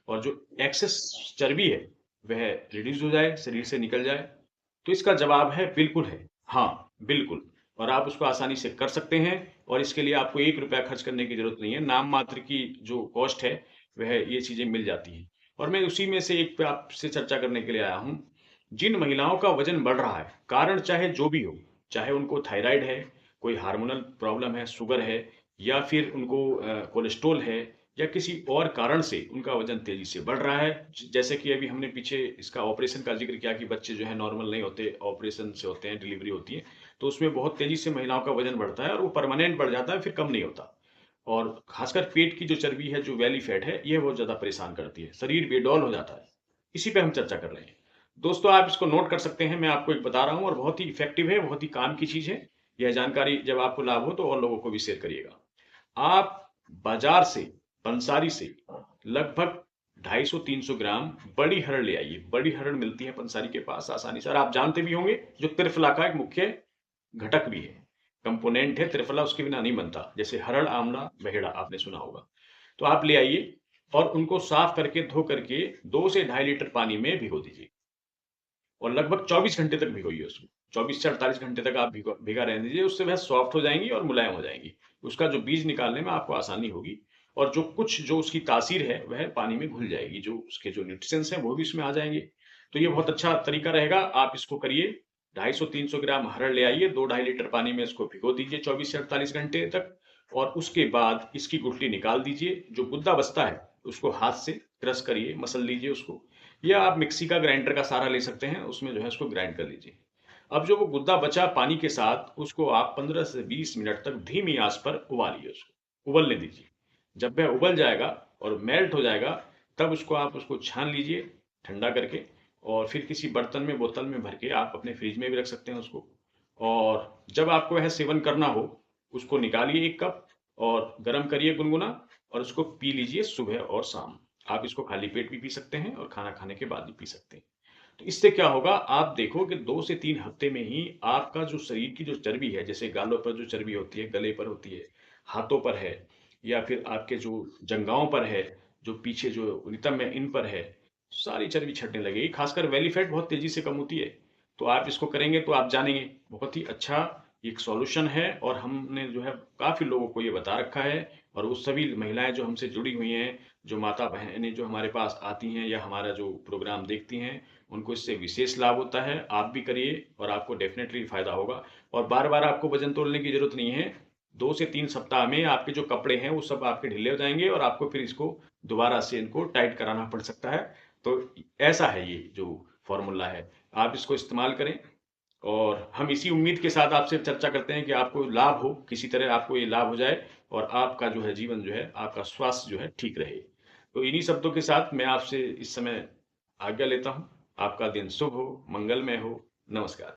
और जो एक्सेस चर्बी है, वह रिड्यूस हो जाए, शरीर से निकल जाए? तो इसका जवाब है बिल्कुल है। हाँ, बिल्कुल। और आप उसको आसानी से कर सकते हैं और इसके लिए आपको ₹1 खर्च करने की ज़रूरत नहीं है। नाम मात्र की जो कॉस्ट है, वह ये चीज़ें मिल जाती हैं। और मैं उसी में से एक पे आपसे चर्चा करने के लिए आया हूँ। जिन महिलाओं का वज़न बढ़ रहा है, कारण चाहे जो भी हो, चाहे उनको थायराइड है, कोई हार्मोनल प्रॉब्लम है, शुगर है या फिर उनको कोलेस्ट्रॉल है या किसी और कारण से उनका वज़न तेज़ी से बढ़ रहा है। जैसे कि अभी हमने पीछे इसका ऑपरेशन का ज़िक्र किया कि बच्चे जो हैं नॉर्मल नहीं होते, ऑपरेशन से होते हैं, डिलीवरी होती है, तो उसमें बहुत तेज़ी से महिलाओं का वज़न बढ़ता है और वो परमानेंट बढ़ जाता है, फिर कम नहीं होता। और खासकर पेट की जो चर्बी है, जो बेली फैट है, ये बहुत ज़्यादा परेशान करती है। शरीर बेडौल हो जाता है। इसी पे हम चर्चा कर रहे हैं। दोस्तों, आप इसको नोट कर सकते हैं, मैं आपको एक बता रहा हूँ और बहुत ही इफ़ेक्टिव है, बहुत ही काम की चीज़ है। यह जानकारी जब आपको लाभ हो, तो और लोगों को भी शेयर करिएगा। आप बाज़ार से, पंसारी से लगभग 250-300 ग्राम बड़ी हरड़ ले आइए। बड़ी हरड़ मिलती है पंसारी के पास आसानी से और आप जानते भी होंगे, जो त्रिफला का एक मुख्य घटक भी है, कंपोनेंट है त्रिफला, उसके बिना नहीं बनता। जैसे हरड़, आंवला, बहेड़ा आपने सुना होगा। तो आप ले आइए और उनको साफ करके, धो करके 2 से ढाई लीटर पानी में भिगो दीजिए और लगभग 24 घंटे तक भिगोइए उसको। 24 से 48 घंटे तक आप भिगा रहने दीजिए, उससे वह सॉफ्ट हो जाएँगी और मुलायम हो जाएँगी। उसका जो बीज निकालने में आपको आसानी होगी और जो उसकी तासीर है, वह पानी में घुल जाएगी। जो उसके जो न्यूट्रिशंस हैं, वो भी उसमें आ जाएँगे। तो ये बहुत अच्छा तरीका रहेगा, आप इसको करिए। 250-300 ग्राम हरड़ ले आइए, 2 ढाई लीटर पानी में इसको भिगो दीजिए 24 से 48 घंटे तक और उसके बाद इसकी गुठली निकाल दीजिए। जो गुद्दा बचता है, उसको हाथ से क्रश करिए, मसल लीजिए उसको या आप मिक्सी का ग्राइंडर का सहारा ले सकते हैं, उसमें जो है उसको ग्राइंड कर लीजिए। अब जो वो गुद्दा बचा पानी के साथ, उसको आप 15 से 20 मिनट तक धीमी आँच पर उबालिए उसको, उबलने दीजिए। जब वह उबल जाएगा और मेल्ट हो जाएगा, तब उसको छान लीजिए ठंडा करके और फिर किसी बर्तन में, बोतल में भर के आप अपने फ्रिज में भी रख सकते हैं उसको। और जब आपको वह सेवन करना हो, उसको निकालिए 1 कप और गरम करिए गुनगुना और उसको पी लीजिए सुबह और शाम। आप इसको खाली पेट भी पी सकते हैं और खाना खाने के बाद भी पी सकते हैं। तो इससे क्या होगा, आप देखो कि 2 से 3 हफ्ते में ही आपका जो शरीर की जो चर्बी है, जैसे गालों पर जो चर्बी होती है, गले पर होती है, हाथों पर है या फिर आपके जो जंघाओं पर है, जो पीछे जो नितंब है, इन पर है, सारी चर्बी छँटने लगेगी। खासकर बेली फैट बहुत तेज़ी से कम होती है। तो आप इसको करेंगे तो आप जानेंगे, बहुत ही अच्छा एक सॉल्यूशन है और हमने जो है काफ़ी लोगों को ये बता रखा है और वो सभी महिलाएँ जो हमसे जुड़ी हुई हैं, जो माता-बहनें जो हमारे पास आती हैं या हमारा जो प्रोग्राम देखती हैं, उनको इससे विशेष लाभ होता है। आप भी करिए और आपको डेफ़िनेटली फ़ायदा होगा और बार-बार आपको वज़न तोलने की ज़रूरत नहीं है। 2 से 3 सप्ताह में आपके जो कपड़े हैं, वो सब आपके ढीले हो जाएँगे और आपको फिर इसको दोबारा से इनको टाइट कराना पड़ सकता है। तो ऐसा है ये जो फ़ॉर्मूला है। आप इसको इस्तेमाल करें और हम इसी उम्मीद के साथ आपसे चर्चा करते हैं कि आपको लाभ हो, किसी तरह आपको ये लाभ हो जाए और आपका जो है जीवन जो है, आपका स्वास्थ्य जो है ठीक रहे। तो इन्हीं शब्दों के साथ मैं आपसे इस समय आज्ञा लेता हूँ। आपका दिन शुभ हो, मंगलमय हो। नमस्कार।